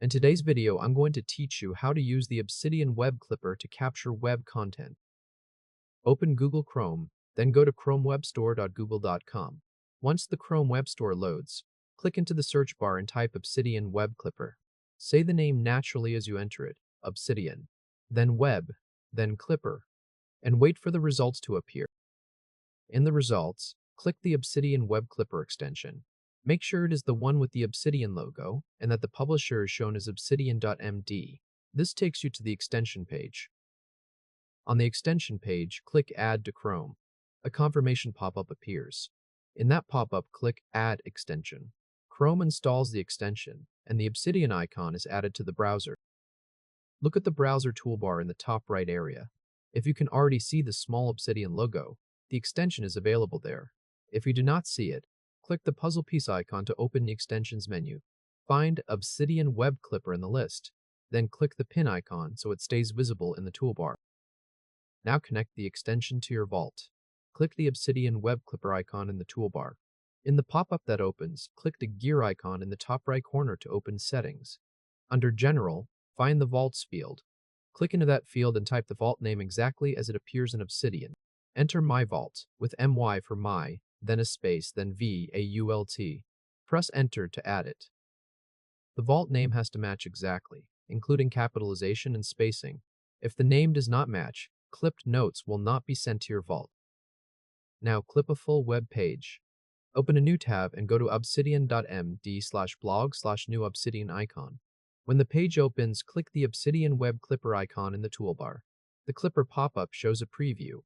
In today's video, I'm going to teach you how to use the Obsidian Web Clipper to capture web content. Open Google Chrome, then go to chromewebstore.google.com. Once the Chrome Web Store loads, click into the search bar and type Obsidian Web Clipper. Say the name naturally as you enter it, Obsidian, then Web, then Clipper, and wait for the results to appear. In the results, click the Obsidian Web Clipper extension. Make sure it is the one with the Obsidian logo and that the publisher is shown as obsidian.md. This takes you to the extension page. On the extension page, click Add to Chrome. A confirmation pop-up appears. In that pop-up, click Add Extension. Chrome installs the extension, and the Obsidian icon is added to the browser. Look at the browser toolbar in the top right area. If you can already see the small Obsidian logo, the extension is available there. If you do not see it, click the puzzle piece icon to open the extensions menu. Find Obsidian Web Clipper in the list, then click the pin icon so it stays visible in the toolbar. Now connect the extension to your vault. Click the Obsidian Web Clipper icon in the toolbar. In the pop-up that opens, click the gear icon in the top right corner to open Settings. Under General, find the Vaults field. Click into that field and type the vault name exactly as it appears in Obsidian. Enter My Vault, with MY for My, then a space, then VAULT. Press Enter to add it. The vault name has to match exactly, including capitalization and spacing. If the name does not match, clipped notes will not be sent to your vault. Now clip a full web page. Open a new tab and go to obsidian.md/blog/new Obsidian icon. When the page opens, click the Obsidian Web Clipper icon in the toolbar. The Clipper pop-up shows a preview.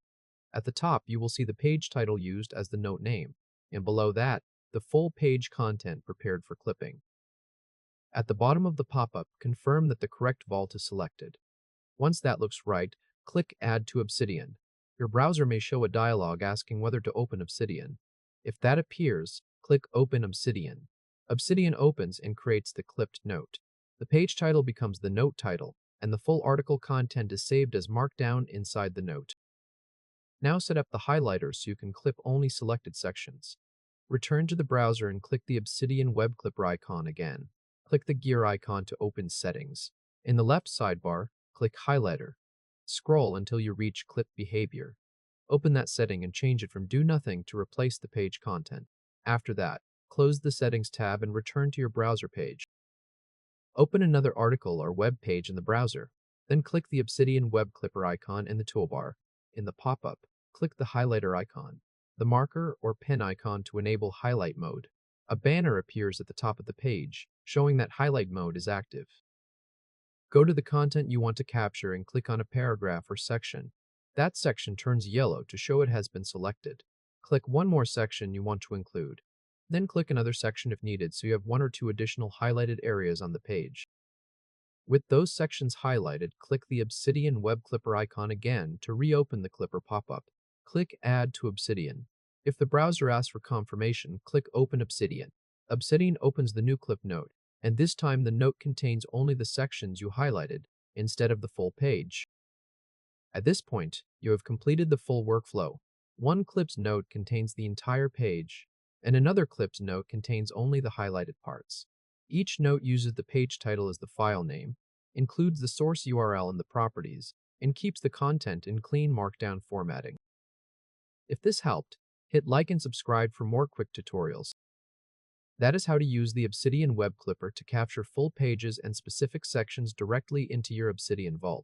At the top, you will see the page title used as the note name, and below that, the full page content prepared for clipping. At the bottom of the pop-up, confirm that the correct vault is selected. Once that looks right, click Add to Obsidian. Your browser may show a dialog asking whether to open Obsidian. If that appears, click Open Obsidian. Obsidian opens and creates the clipped note. The page title becomes the note title, and the full article content is saved as Markdown inside the note. Now set up the highlighters so you can clip only selected sections. Return to the browser and click the Obsidian Web Clipper icon again. Click the gear icon to open Settings. In the left sidebar, click Highlighter. Scroll until you reach Clip Behavior. Open that setting and change it from Do Nothing to Replace the Page Content. After that, close the Settings tab and return to your browser page. Open another article or web page in the browser. Then click the Obsidian Web Clipper icon in the toolbar. In the pop-up, click the highlighter icon, the marker or pen icon to enable highlight mode. A banner appears at the top of the page, showing that highlight mode is active. Go to the content you want to capture and click on a paragraph or section. That section turns yellow to show it has been selected. Click one more section you want to include. Then click another section if needed so you have one or two additional highlighted areas on the page. With those sections highlighted, click the Obsidian Web Clipper icon again to reopen the Clipper pop-up. Click Add to Obsidian. If the browser asks for confirmation, click Open Obsidian. Obsidian opens the new clip note, and this time the note contains only the sections you highlighted, instead of the full page. At this point, you have completed the full workflow. One clipped note contains the entire page, and another clipped note contains only the highlighted parts. Each note uses the page title as the file name, includes the source URL and the properties, and keeps the content in clean Markdown formatting. If this helped, hit like and subscribe for more quick tutorials. That is how to use the Obsidian Web Clipper to capture full pages and specific sections directly into your Obsidian Vault.